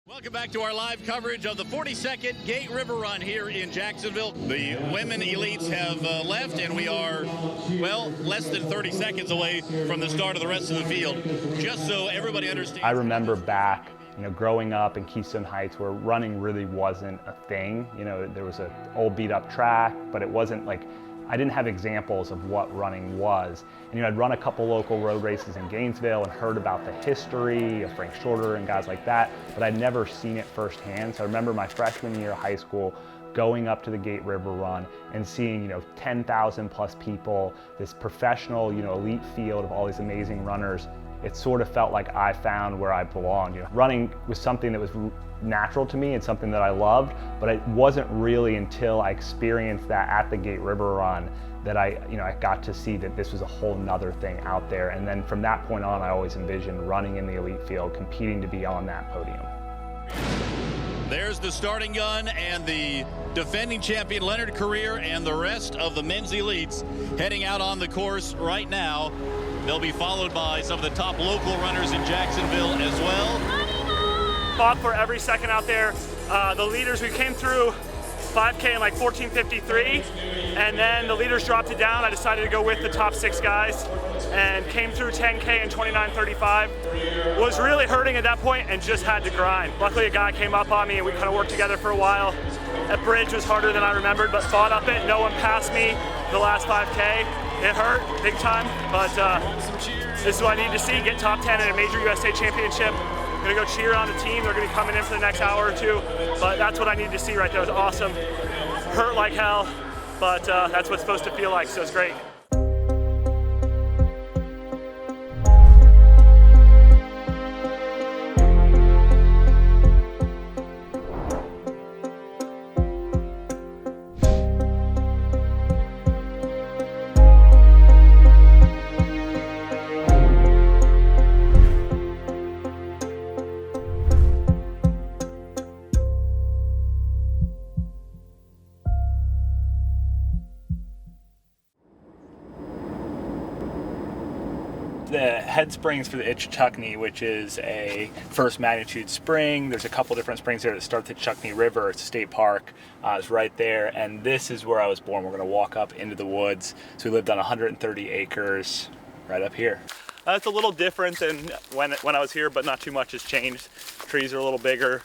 Welcome back to our live coverage of the 42nd Gate River Run here in Jacksonville. The women elites have left, and we are, well, less than 30 seconds away from the start of the rest of the field. Just so everybody understands. I remember back, growing up in Keystone Heights where running really wasn't a thing. There was an old beat up track, but it wasn't like, I didn't have examples of what running was. And I'd run a couple local road races in Gainesville and heard about the history of Frank Shorter and guys like that, but I'd never seen it firsthand. So I remember my freshman year of high school going up to the Gate River Run and seeing 10,000 plus people, this professional elite field of all these amazing runners. It sort of felt like I found where I belonged. Running was something that was natural to me and something that I loved, but it wasn't really until I experienced that at the Gate River Run that I got to see that this was a whole nother thing out there. And then from that point on, I always envisioned running in the elite field, competing to be on that podium. There's the starting gun and the defending champion Leonard Career and the rest of the men's elites heading out on the course right now. They'll be followed by some of the top local runners in Jacksonville as well. Fought for every second out there. The leaders, we came through 5K in like 14:53, and then the leaders dropped it down. I decided to go with the top 6 guys and came through 10K in 29:35. Was really hurting at that point and just had to grind. Luckily a guy came up on me and we kind of worked together for a while. That bridge was harder than I remembered, but fought up it. No one passed me the last 5K. It hurt big time, but this is what I need to see, get top 10 in a major USA championship. I'm gonna go cheer on the team. They're gonna be coming in for the next hour or two, but that's what I need to see right there. It was awesome. Hurt like hell, but that's what it's supposed to feel like, so it's great. The head springs for the Ichetuckney, which is a first magnitude spring. There's a couple different springs there that start the Chuckney River. It's a state park. It's right there, and this is where I was born. We're going to walk up into the woods. So we lived on 130 acres right up here. It's a little different than when I was here, but not too much has changed. Trees are a little bigger.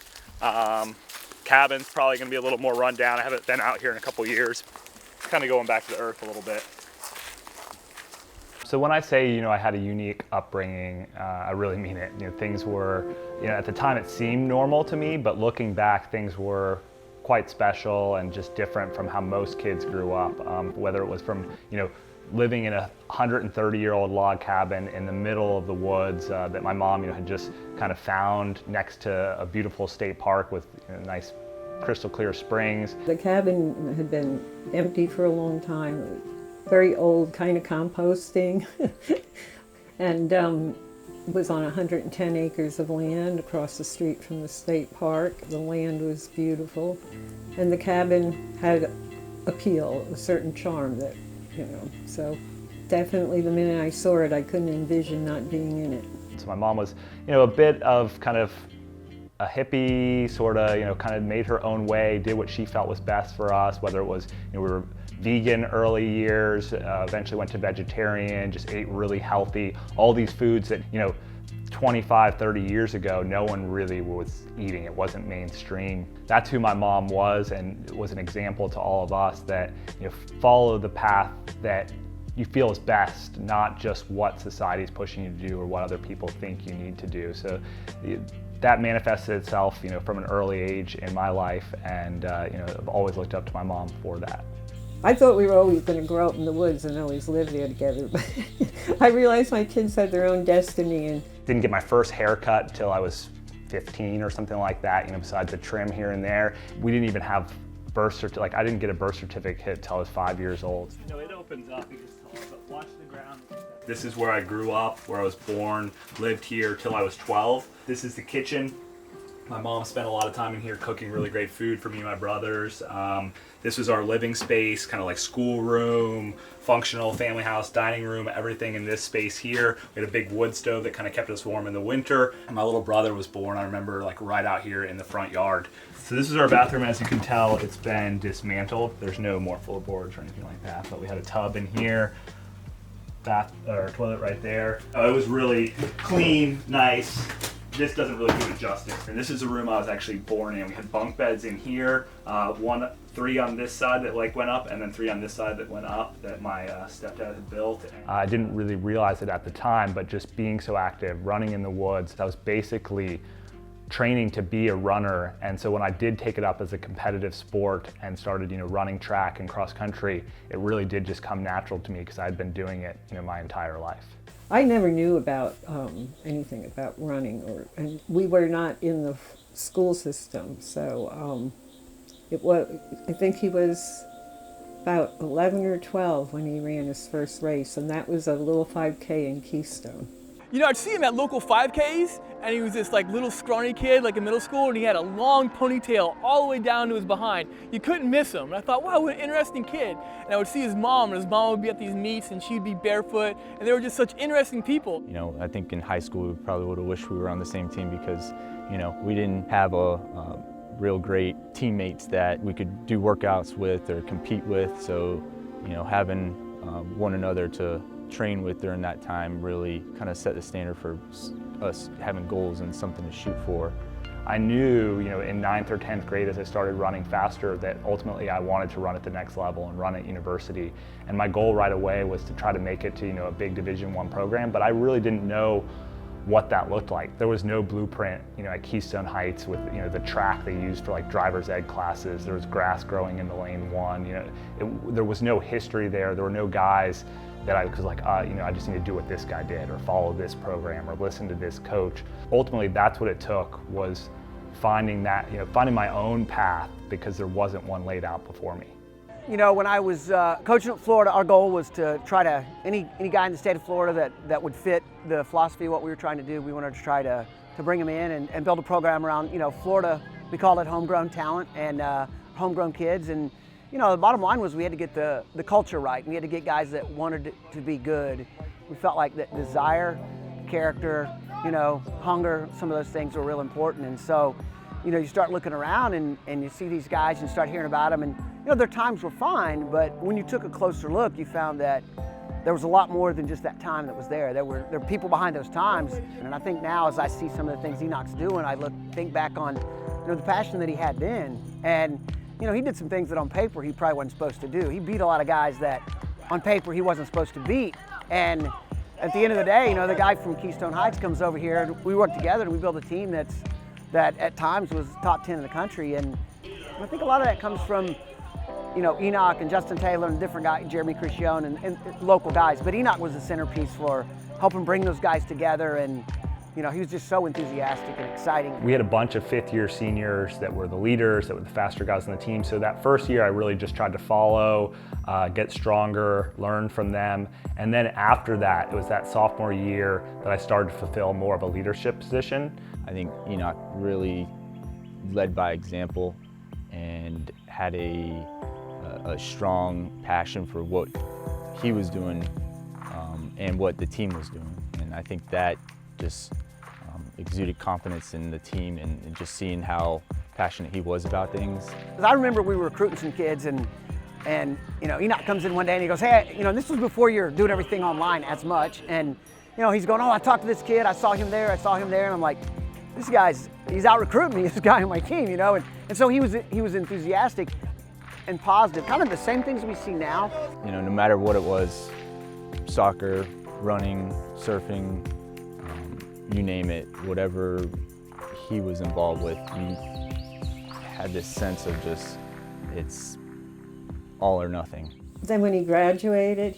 Cabin's probably going to be a little more run down. I haven't been out here in a couple years. Kind of going back to the earth a little bit. So when I say, I had a unique upbringing, I really mean it. Things were, at the time it seemed normal to me, but looking back, things were quite special and just different from how most kids grew up. Whether it was from, living in a 130-year-old log cabin in the middle of the woods that my mom, had just kind of found next to a beautiful state park with nice crystal clear springs. The cabin had been empty for a long time. Very old kind of composting and was on 110 acres of land across the street from the state park. The land was beautiful and the cabin had appeal, a certain charm that, so definitely the minute I saw it, I couldn't envision not being in it. So my mom was, a bit of kind of a hippie, sort of, kind of made her own way, did what she felt was best for us, whether it was, we were vegan early years, eventually went to vegetarian, just ate really healthy, all these foods that, 25, 30 years ago, no one really was eating. It wasn't mainstream. That's who my mom was, and it was an example to all of us that, follow the path that you feel is best, not just what society is pushing you to do or what other people think you need to do. So that manifested itself, from an early age in my life, and I've always looked up to my mom for that. I thought we were always going to grow up in the woods and always live there together, but I realized my kids had their own destiny. And didn't get my first haircut until I was 15 or something like that, besides a trim here and there. We didn't even have birth certificate, I didn't get a birth certificate until I was 5 years old. It opens up, you just tell, but watch the ground. This is where I grew up, where I was born, lived here till I was 12. This is the kitchen. My mom spent a lot of time in here cooking really great food for me and my brothers. This was our living space, kind of like schoolroom, functional family house, dining room, everything in this space here. We had a big wood stove that kind of kept us warm in the winter. And my little brother was born, I remember, like right out here in the front yard. So this is our bathroom. As you can tell, it's been dismantled. There's no more floorboards or anything like that, but we had a tub in here, bath or toilet right there. It was really clean, nice. This doesn't really do it justice. And this is the room I was actually born in. We had bunk beds in here, three on this side that like went up, and then three on this side that went up that my stepdad had built. I didn't really realize it at the time, but just being so active, running in the woods, I was basically training to be a runner. And so when I did take it up as a competitive sport and started, running track and cross country, it really did just come natural to me because I'd been doing it, my entire life. I never knew about anything about running, and we were not in the school system. So I think he was about 11 or 12 when he ran his first race, and that was a little 5K in Keystone. I'd see him at local 5Ks, and he was this little scrawny kid, in middle school, and he had a long ponytail all the way down to his behind. You couldn't miss him. And I thought, wow, what an interesting kid. And I would see his mom, and his mom would be at these meets, and she'd be barefoot, and they were just such interesting people. I think in high school we probably would have wished we were on the same team because, we didn't have a real great teammates that we could do workouts with or compete with. So, having one another to train with during that time really kind of set the standard for us having goals and something to shoot for. I knew, in 9th or 10th grade as I started running faster that ultimately I wanted to run at the next level and run at university. And my goal right away was to try to make it to, a big Division I program, but I really didn't know what that looked like. There was no blueprint, at Keystone Heights with, the track they used for driver's ed classes. There was grass growing in the lane 1, there was no history there. There were no guys that I was I just need to do what this guy did or follow this program or listen to this coach. Ultimately, that's what it took, was finding that, finding my own path because there wasn't one laid out before me. When I was coaching at Florida, our goal was to try to, any guy in the state of Florida that would fit the philosophy of what we were trying to do, we wanted to try to bring them in and build a program around, Florida, we called it homegrown talent and homegrown kids. And the bottom line was we had to get the culture right. We had to get guys that wanted to be good. We felt like that desire, character, hunger, some of those things were real important. And so, you start looking around and you see these guys and start hearing about them. And, their times were fine, but when you took a closer look, you found that there was a lot more than just that time that was there. There were people behind those times. And I think now as I see some of the things Enoch's doing, I think back on, the passion that he had then. And, he did some things that on paper he probably wasn't supposed to do. He beat a lot of guys that on paper he wasn't supposed to beat. And at the end of the day, the guy from Keystone Heights comes over here and we work together and we build a team that at times was top 10 in the country. And I think a lot of that comes from, Enoch and Justin Taylor and different guys, Jeremy Crichione and local guys. But Enoch was the centerpiece for helping bring those guys together, and he was just so enthusiastic and exciting. We had a bunch of fifth-year seniors that were the leaders, that were the faster guys on the team. So that first year I really just tried to follow, get stronger, learn from them. And then after that, it was that sophomore year that I started to fulfill more of a leadership position. I think Enoch really led by example and had a strong passion for what he was doing and what the team was doing. And I think that just exuded confidence in the team and just seeing how passionate he was about things. I remember we were recruiting some kids and Enoch comes in one day and he goes, hey, this was before you're doing everything online as much. And, he's going, oh, I talked to this kid, I saw him there. And I'm like, this guy's, he's out recruiting me, this guy on my team, And so he was enthusiastic and positive, kind of the same things we see now. No matter what it was, soccer, running, surfing, you name it, whatever he was involved with, you had this sense of just, it's all or nothing. Then when he graduated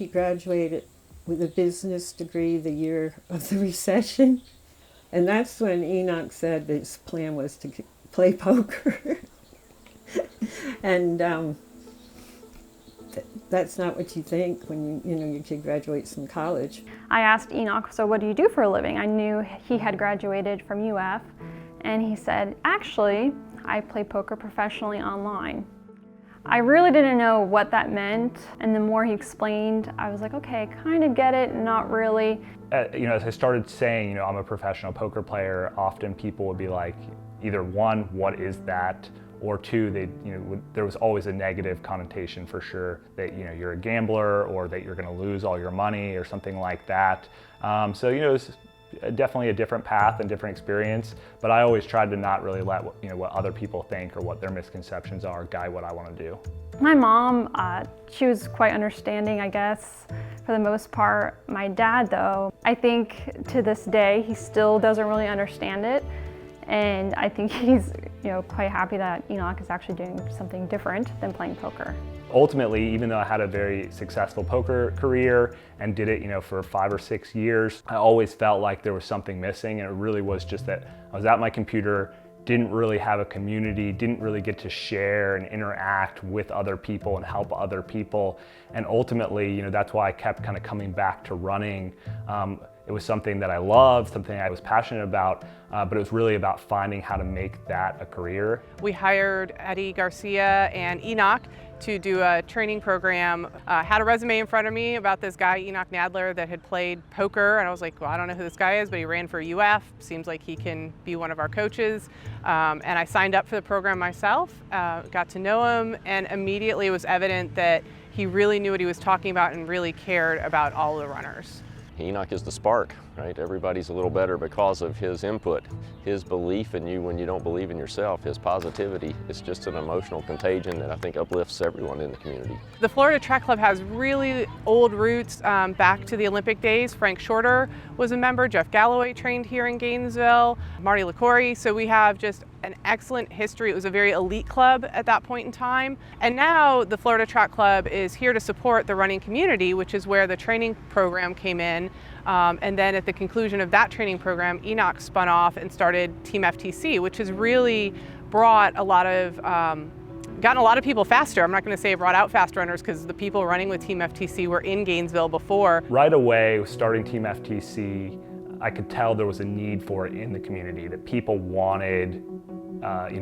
with a business degree the year of the recession. And that's when Enoch said his plan was to play poker. And that's not what you think when your kid graduates from college. I asked Enoch, so what do you do for a living? I knew he had graduated from UF, And he said, actually, I play poker professionally online. I really didn't know what that meant, and the more he explained, I was like, okay, I kind of get it, not really. As I started saying, I'm a professional poker player, often people would be like, either one, what is that? Or two, there was always a negative connotation for sure that you're a gambler or that you're going to lose all your money or something like that. It's definitely a different path and different experience, but I always tried to not really let what other people think or what their misconceptions are guide what I want to do. My mom, she was quite understanding, I guess, for the most part. My dad, though, I think to this day, he still doesn't really understand it. And I think he's quite happy that Enoch is actually doing something different than playing poker. Ultimately, even though I had a very successful poker career and did it for 5 or 6 years, I always felt like there was something missing, and it really was just that I was at my computer, didn't really have a community, didn't really get to share and interact with other people and help other people. And ultimately, that's why I kept kind of coming back to running. It was something that I loved, something I was passionate about, but it was really about finding how to make that a career. We hired Eddie Garcia and Enoch to do a training program. Had a resume in front of me about this guy, Enoch Nadler, that had played poker, and I was like, well, I don't know who this guy is, but he ran for UF. Seems like he can be one of our coaches. And I signed up for the program myself, got to know him, and immediately it was evident that he really knew what he was talking about and really cared about all the runners. Enoch is the spark, right? Everybody's a little better because of his input, his belief in you when you don't believe in yourself, his positivity. It's just an emotional contagion that I think uplifts everyone in the community. The Florida Track Club has really old roots back to the Olympic days. Frank Shorter was a member, Jeff Galloway trained here in Gainesville, Marty LaCory, so we have just an excellent history. It was a very elite club at that point in time. And now the Florida Track Club is here to support the running community, which is where the training program came in. And then at the conclusion of that training program, Enoch spun off and started Team FTC, which has really brought a lot of, gotten a lot of people faster. I'm not going to say brought out fast runners because the people running with Team FTC were in Gainesville before. Right away, starting Team FTC, I could tell there was a need for it in the community, that people wanted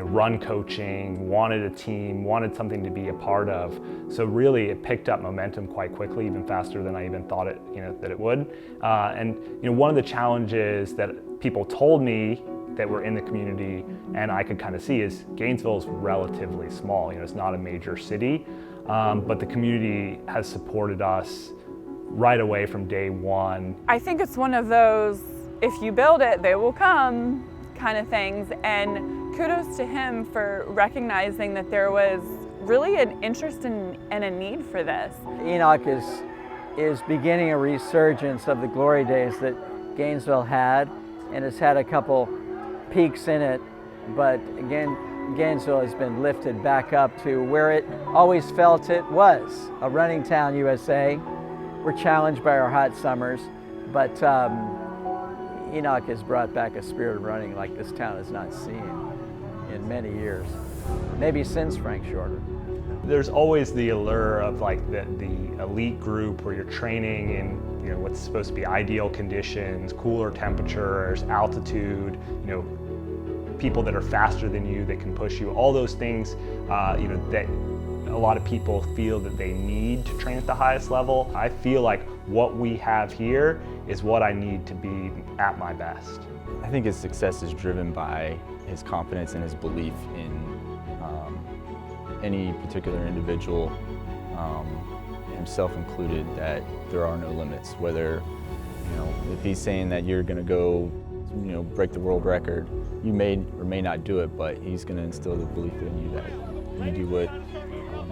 run coaching, wanted a team, wanted something to be a part of. So really it picked up momentum quite quickly, even faster than I even thought it, that it would. And one of the challenges that people told me that were in the community and I could kind of see is Gainesville is relatively small. It's not a major city, but the community has supported us right away from day one. I think it's one of those, if you build it, they will come kind of things, and kudos to him for recognizing that there was really an interest and a need for this. Enoch is beginning a resurgence of the glory days that Gainesville had, and has had a couple peaks in it, but again, Gainesville has been lifted back up to where it always felt it was, a running town USA. We're challenged by our hot summers, but Enoch has brought back a spirit of running like this town has not seen in many years, maybe since Frank Shorter. There's always the allure of like the elite group where you're training in what's supposed to be ideal conditions, cooler temperatures, altitude, people that are faster than you, that can push you, all those things that a lot of people feel that they need to train at the highest level. I feel like what we have here is what I need to be at my best. I think his success is driven by his confidence and his belief in any particular individual, himself included, that there are no limits. Whether, if he's saying that you're gonna go, break the world record, you may or may not do it, but he's gonna instill the belief in you that you do what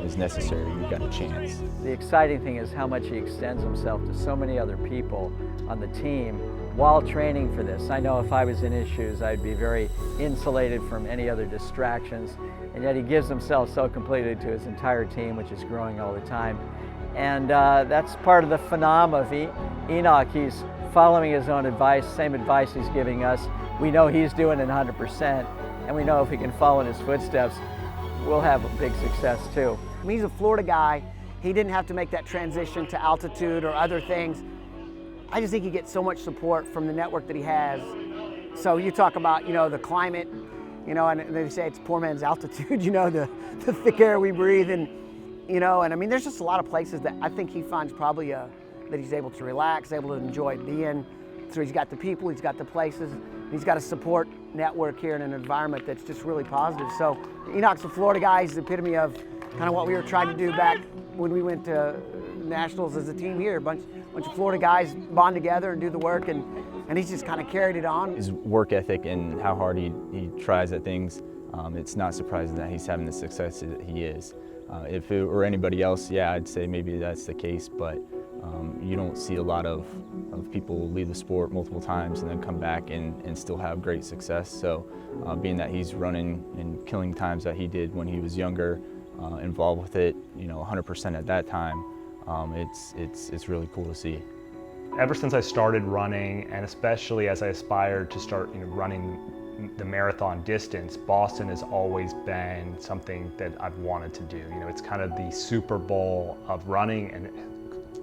is necessary, you've got a chance. The exciting thing is how much he extends himself to so many other people on the team while training for this. I know if I was in his shoes, I'd be very insulated from any other distractions, and yet he gives himself so completely to his entire team, which is growing all the time. And that's part of the phenom of Enoch. He's following his own advice, same advice he's giving us. We know he's doing it 100%, and we know if we can follow in his footsteps, we'll have a big success too. I mean, he's a Florida guy. He didn't have to make that transition to altitude or other things. I just think he gets so much support from the network that he has So you talk about, you know, the climate, you know, and they say it's poor man's altitude, you know, the thick air we breathe, and, you know, and I mean, there's just a lot of places that I think he finds probably that he's able to relax, able to enjoy being. So he's got the people, he's got the places, he's got a support network here in an environment that's just really positive. So Enoch's a Florida guy. He's the epitome of kind of what we were trying to do back when we went to nationals as a team here. A bunch of Florida guys bond together and do the work, and he's just kind of carried it on. His work ethic and how hard he tries at things, it's not surprising that he's having the success that he is. If it were anybody else, yeah, I'd say maybe that's the case, but you don't see a lot of people leave the sport multiple times and then come back and still have great success. So being that he's running and killing times that he did when he was younger, involved with it, you know, 100% at that time, it's really cool to see. Ever since I started running, and especially as I aspired to start, you know, running the marathon distance, Boston has always been something that I've wanted to do. You know, it's kind of the Super Bowl of running, and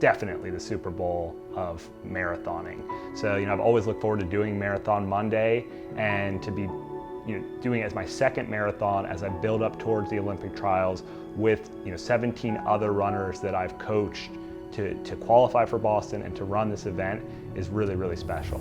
definitely the Super Bowl of marathoning. So, you know, I've always looked forward to doing Marathon Monday, and to be, you know, doing it as my second marathon as I build up towards the Olympic trials with, you know, 17 other runners that I've coached to qualify for Boston and to run this event is really, really special.